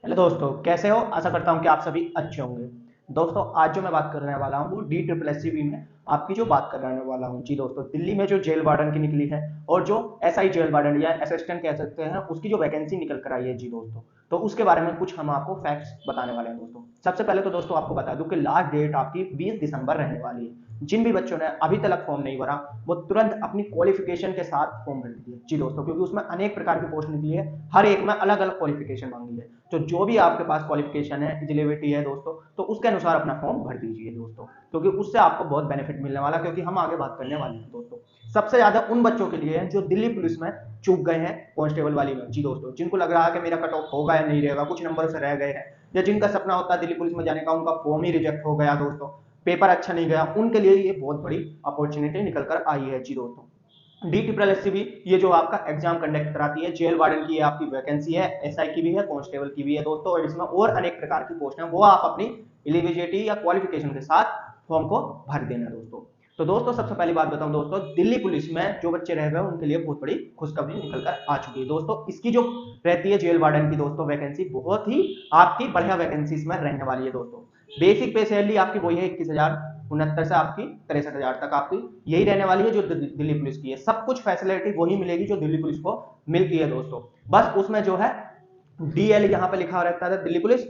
Hello दोस्तों, कैसे हो? आशा करता हूँ कि आप सभी अच्छे होंगे। दोस्तों, आज जो मैं बात करने वाला हूँ वो D triple S C B में आपकी जो बात करने वाला हूँ। जी दोस्तों, दिल्ली में जो जेल वार्डन की निकली है और जो एसआई जेल वार्डन या असिस्टेंट कह सकते हैं, उसकी जो वैकेंसी निकल कर आई है जी दोस्तों, तो उसके बारे में कुछ हम आपको फैक्ट्स बताने वाले हैं दोस्तों। सबसे पहले तो दोस्तों आपको बता दूं कि लास्ट डेट आपकी 20 दिसंबर रहने वाली है। जिन भी बच्चों ने अभी तक फॉर्म नहीं भरा, वो तुरंत अपनी क्वालिफिकेशन के साथ फॉर्म भर दीजिए जी दोस्तों, क्योंकि उसमें अनेक प्रकार की पोस्ट निकली है। हर एक में अलग अलग क्वालिफिकेशन मांगी है। तो जो भी आपके पास क्वालिफिकेशन है, एलिजिबिलिटी है दोस्तों, तो उसके अनुसार अपना फॉर्म भर दीजिए दोस्तों, क्योंकि उससे आपको बहुत बेनिफिट मिलने वाला है। क्योंकि हम आगे बात करने वाले हैं दोस्तों, सबसे ज्यादा उन बच्चों के लिए है जो दिल्ली पुलिस में चूक गए हैं कांस्टेबल वाली में जी दोस्तों, जिनको लग रहा है कि मेरा कट ऑफ होगा या नहीं रहेगा, कुछ नंबर से रह गए हैं, या जिनका सपना होता है दिल्ली पुलिस में जाने का, उनका फॉर्म ही रिजेक्ट हो गया दोस्तों, पेपर अच्छा नहीं गया, उनके लिए ये बहुत बड़ी अपॉर्चुनिटी निकल कर आई है जी दोस्तों। डी ट्रिपल एस सी भी ये जो आपका एग्जाम कंडक्ट कराती है, जेल वार्डन की आपकी वैकेंसी है, एसआई की भी है, कांस्टेबल की भी है दोस्तों, और इसमें और अनेक प्रकार की पोस्ट हैं, वो आप अपनी एलिजिबिलिटी या क्वालिफिकेशन के साथ फॉर्म को भर देना दोस्तों। तो दोस्तों, सबसे पहली बात बताऊं दोस्तों, दिल्ली पुलिस में जो बच्चे रह गए उनके लिए बहुत बड़ी खुशखबरी निकल कर आ चुकी है दोस्तों। इसकी जो रहती है जेल वार्डन की दोस्तों वैकेंसी, बहुत ही आपकी बढ़िया वैकेंसी इसमें रहने वाली है दोस्तों। बेसिक पे सैलरी आपकी वही है 21,069 से आपकी 63,000 तक आपकी यही रहने वाली है जो दिल्ली पुलिस की है। सब कुछ फैसिलिटी वही मिलेगी जो दिल्ली पुलिस को मिलती है दोस्तों। बस उसमें जो है डीएल यहाँ पे लिखा रहता था दिल्ली पुलिस,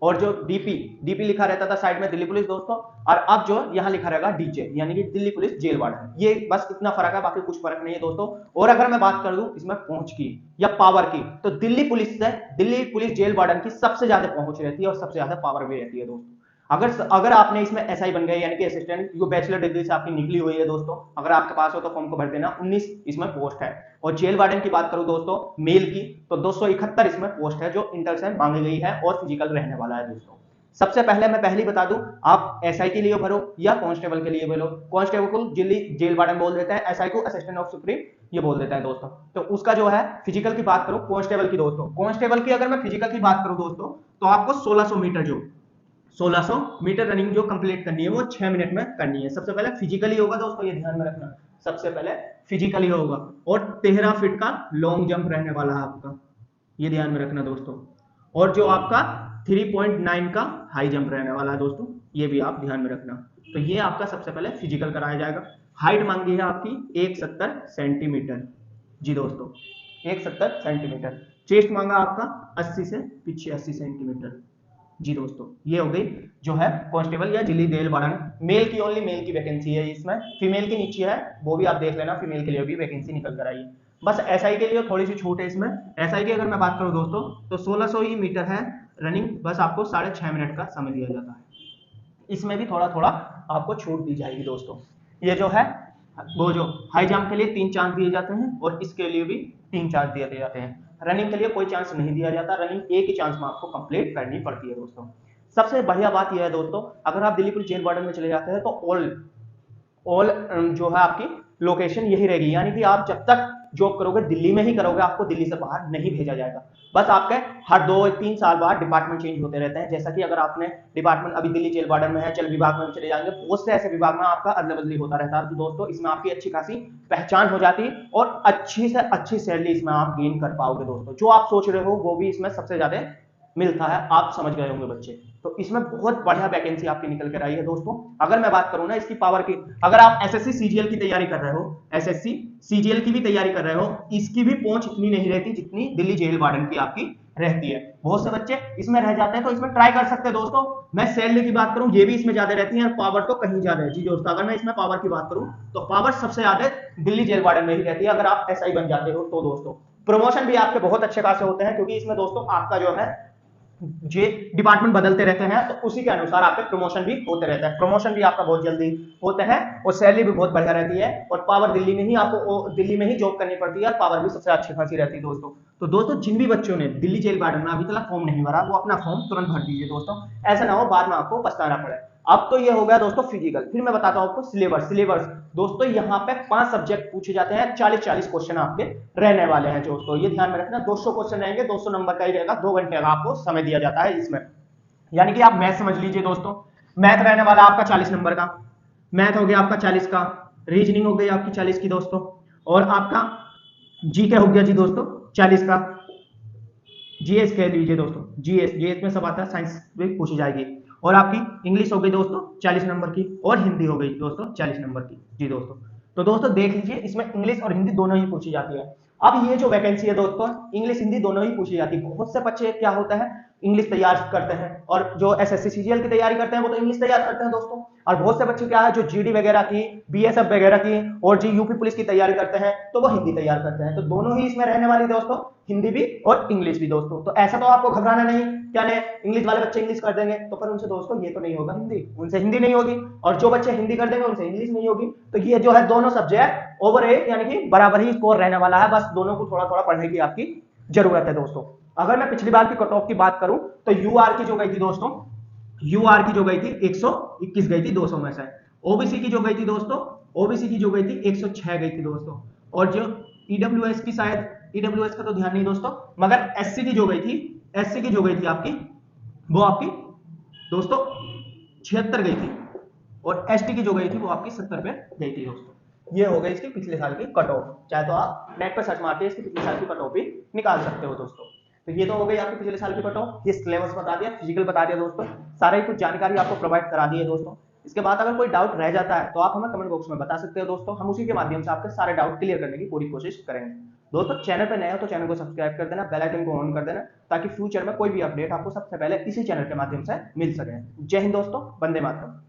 और जो डीपी डीपी लिखा रहता था साइड में दिल्ली पुलिस दोस्तों, और अब जो यहाँ लिखा रहेगा डीजे, यानी कि दिल्ली पुलिस जेल वार्डन। ये बस इतना फर्क है, बाकी कुछ फर्क नहीं है दोस्तों। और अगर मैं बात कर दूं इसमें पहुंच की या पावर की, तो दिल्ली पुलिस जेल वार्डन की सबसे ज्यादा पहुंच रहती है और सबसे ज्यादा पावर भी रहती है दोस्तों। अगर अगर आपने इसमें एसआई बन गए, यानी कि असिस्टेंट, जो बैचलर डिग्री से आपकी निकली हुई है दोस्तों, अगर आपके पास हो तो फॉर्म को भर देना। 19 इसमें पोस्ट है। और जेल वार्डन की बात करूं दोस्तों मेल की, तो 271 इसमें पोस्ट है जो इंटर से मांगी गई है और फिजिकल रहने वाला है दोस्तों। सबसे पहले मैं पहली बता दूं, आप एसआई के लिए भरो या कांस्टेबल के लिए भरो। कांस्टेबल को जेल वार्डन बोल देते हैं, एसआई को असिस्टेंट ऑफ सुप्रीम ये बोल देता है दोस्तों। तो उसका जो है फिजिकल की बात करूं कांस्टेबल की दोस्तों, कांस्टेबल की अगर मैं फिजिकल की बात करूं दोस्तों, तो आपको 1600 मीटर 1600 मीटर रनिंग जो कंप्लीट करनी है वो 6 मिनट में करनी है। सबसे पहले फिजिकली होगा दोस्तों, ये ध्यान में रखना, सबसे पहले फिजिकली होगा। और 13 फीट का लॉन्ग जंप रहने वाला है आपका, ये ध्यान में रखना दोस्तों। और जो आपका 3.9 का हाई जंप रहने वाला है दोस्तों, ये भी आप ध्यान में रखना। तो ये आपका सबसे पहले फिजिकल कराया जाएगा। हाइट मांगी है आपकी 170 सेंटीमीटर जी दोस्तों, 170 सेंटीमीटर। चेस्ट मांगा आपका 80 से 85 सेंटीमीटर जी दोस्तों। ये हो गई जो है कांस्टेबल या दिल्ली जेल वार्डन मेल की, ओनली मेल की वैकेंसी है इसमें। फीमेल की नीचे है, वो भी आप देख लेना, फीमेल के लिए भी वैकेंसी निकल कर आई है। बस एसआई के लिए थोड़ी सी छूट है इसमें। एसआई की अगर मैं बात करूं दोस्तों, तो 1600 ही मीटर है रनिंग, बस आपको 6.5 मिनट का समय दिया जाता है। इसमें भी थोड़ा थोड़ा आपको छूट दी जाएगी दोस्तों। ये जो है वो जो हाई जंप के लिए 3 चांस दिए जाते हैं, और इसके लिए भी 3 चांस दिए जाते हैं। रनिंग के लिए कोई चांस नहीं दिया जाता, रनिंग एक ही चांस में आपको कंप्लीट करनी पड़ती है दोस्तों। सबसे बढ़िया बात यह है दोस्तों, अगर आप दिल्ली पुलिस जेल वार्डन में चले जाते हैं तो ऑल जो है आपकी लोकेशन यही रहेगी, यानी कि आप जब तक जॉब करोगे दिल्ली में ही करोगे, आपको दिल्ली से बाहर नहीं भेजा जाएगा। बस आपके हर 2-3 साल बाद डिपार्टमेंट चेंज होते रहते हैं। जैसा कि अगर आपने डिपार्टमेंट अभी दिल्ली जेल वार्डन में है, चल विभाग में चले जाएंगे, बहुत से ऐसे विभाग में आपका अदला बदली होता रहता है। तो दोस्तों इसमें आपकी अच्छी खासी पहचान हो जाती है और अच्छी से अच्छी सैलरी इसमें आप गेन कर पाओगे दोस्तों। जो आप सोच रहे हो वो भी इसमें सबसे ज्यादा मिलता है, आप समझ गए होंगे बच्चे। तो इसमें बहुत बढ़िया वैकेंसी आपकी निकल कर आई है दोस्तों। अगर मैं बात करूं ना इसकी पावर की, अगर आप एसएससी सीजीएल की तैयारी कर रहे हो, एसएससी सीजीएल की भी तैयारी कर रहे हो, इसकी भी पहुंच इतनी नहीं रहती जितनी दिल्ली जेल वार्डन की आपकी रहती है। बहुत से बच्चे इसमें रह जाते हैं, तो इसमें ट्राई कर सकते हैं दोस्तों। मैं सैलरी की बात करूं, ये भी इसमें ज्यादा रहती है, और पावर तो कहीं ज्यादा है जी दोस्तों। अगर मैं इसमें पावर की बात करूं तो पावर सबसे ज्यादा दिल्ली जेल वार्डन में ही रहती है, अगर आप एसआई बन जाते हो तो दोस्तों। प्रमोशन भी आपके बहुत अच्छे खासे होते हैं, क्योंकि इसमें दोस्तों आपका जो है जे डिपार्टमेंट बदलते रहते हैं, तो उसी के अनुसार आपके प्रमोशन भी होते रहते हैं। प्रमोशन भी आपका बहुत जल्दी होते हैं, और सैलरी भी बहुत बढ़िया रहती है, और पावर दिल्ली में ही आपको दिल्ली में ही जॉब करनी पड़ती है, और पावर भी सबसे अच्छी खासी रहती है दोस्तों। तो दोस्तों जिन भी बच्चों ने दिल्ली जेल वार्डन में अभी तक फॉर्म नहीं भरा, वो अपना फॉर्म तुरंत भर दीजिए दोस्तों, ऐसा ना हो बाद में आपको पछताना पड़े। अब तो ये हो गया दोस्तों फिजिकल। फिर मैं बताता हूं आपको सिलेबस दोस्तों। यहाँ पे 5 सब्जेक्ट पूछे जाते हैं, 40-40 क्वेश्चन आपके रहने वाले हैं दोस्तों, ये ध्यान में रखना। 200 क्वेश्चन रहेंगे, 200 नंबर का ही रहेगा, 2 घंटे का आपको समय दिया जाता है इसमें। यानी कि आप मैथ समझ लीजिए दोस्तों, मैथ रहने वाला आपका 40 नंबर का, मैथ हो गया आपका 40 का, रीजनिंग हो गई आपकी 40 की दोस्तों, और आपका जीके हो गया जी दोस्तों 40 का, जीएस कह लीजिए दोस्तों, जीएस जीएस में सब आता है, साइंस में पूछी जाएगी। और आपकी इंग्लिश हो गई दोस्तों 40 नंबर की, और हिंदी हो गई दोस्तों 40 नंबर की। जी दोस्तों, तो दोस्तों देख लीजिए इसमें इंग्लिश और हिंदी दोनों ही पूछी जाती है। अब ये जो वैकेंसी है दोस्तों, इंग्लिश हिंदी दोनों ही पूछी जाती है। बहुत से बच्चे क्या होता है, इंग्लिश तैयार करते हैं, और जो एसएससी सीजीएल की तैयारी करते हैं वो तो इंग्लिश तैयार करते हैं दोस्तों। और बहुत से बच्चे क्या है, जो जीडी वगैरह की, बीएसएफ वगैरह की, और जी यूपी पुलिस की तैयारी करते हैं, तो वो हिंदी तैयार करते हैं। तो दोनों ही इसमें रहने वाली दोस्तों, हिंदी भी और इंग्लिश भी दोस्तों। तो ऐसा तो आपको घबराना नहीं, क्या नहीं इंग्लिश वाले बच्चे इंग्लिश कर देंगे तो, पर उनसे दोस्तों ये तो नहीं होगा हिंदी, उनसे हिंदी नहीं होगी, और जो बच्चे हिंदी कर देंगे उनसे इंग्लिश नहीं होगी। तो ये जो है दोनों सब्जेक्ट ओवर एक यानी कि बराबर ही स्कोर रहने वाला है, बस दोनों को थोड़ा थोड़ा पढ़ने की आपकी जरूरत है दोस्तों। अगर मैं पिछली बार की कट ऑफ की बात करूं, तो यूआर की जो गई थी दोस्तों, यूआर की जो गई थी 121 गई थी 200 में से। ओबीसी की जो गई थी दोस्तों, ओबीसी की जो गई थी 106 गई थी दोस्तों। और जो ईडब्ल्यूएस की, शायद ईडब्ल्यूएस का तो ध्यान नहीं दोस्तों, मगर एससी की जो गई थी, एससी की जो गई थी आपकी, वो आपकी दोस्तों 76 गई थी। और एसटी की जो गई थी वो आपकी 70 पे गई थी दोस्तों। ये हो गई इसकी पिछले साल की कट ऑफ। चाहे तो आप नेट पर सर्च मार के इसकी पिछले साल की कट ऑफ भी निकाल सकते हो दोस्तों। तो ये तो हो गई आपकी पिछले साल की कट ऑफ, ये सिलेबस बता दिया, फिजिकल बता दिया दोस्तों, सारे कुछ जानकारी आपको प्रोवाइड करा दी है दोस्तों। इसके बाद अगर कोई डाउट रह जाता है तो आप हमें कमेंट बॉक्स में बता सकते हो दोस्तों, हम उसी के माध्यम से आपके सारे डाउट क्लियर करने की पूरी कोशिश करेंगे दोस्तों। चैनल पर नए हो तो चैनल को सब्सक्राइब कर देना, बेल आइकन को ऑन कर देना, ताकि फ्यूचर में कोई भी अपडेट आपको सबसे पहले इसी चैनल के माध्यम से मिल सके। जय हिंद दोस्तों, वंदे मातरम।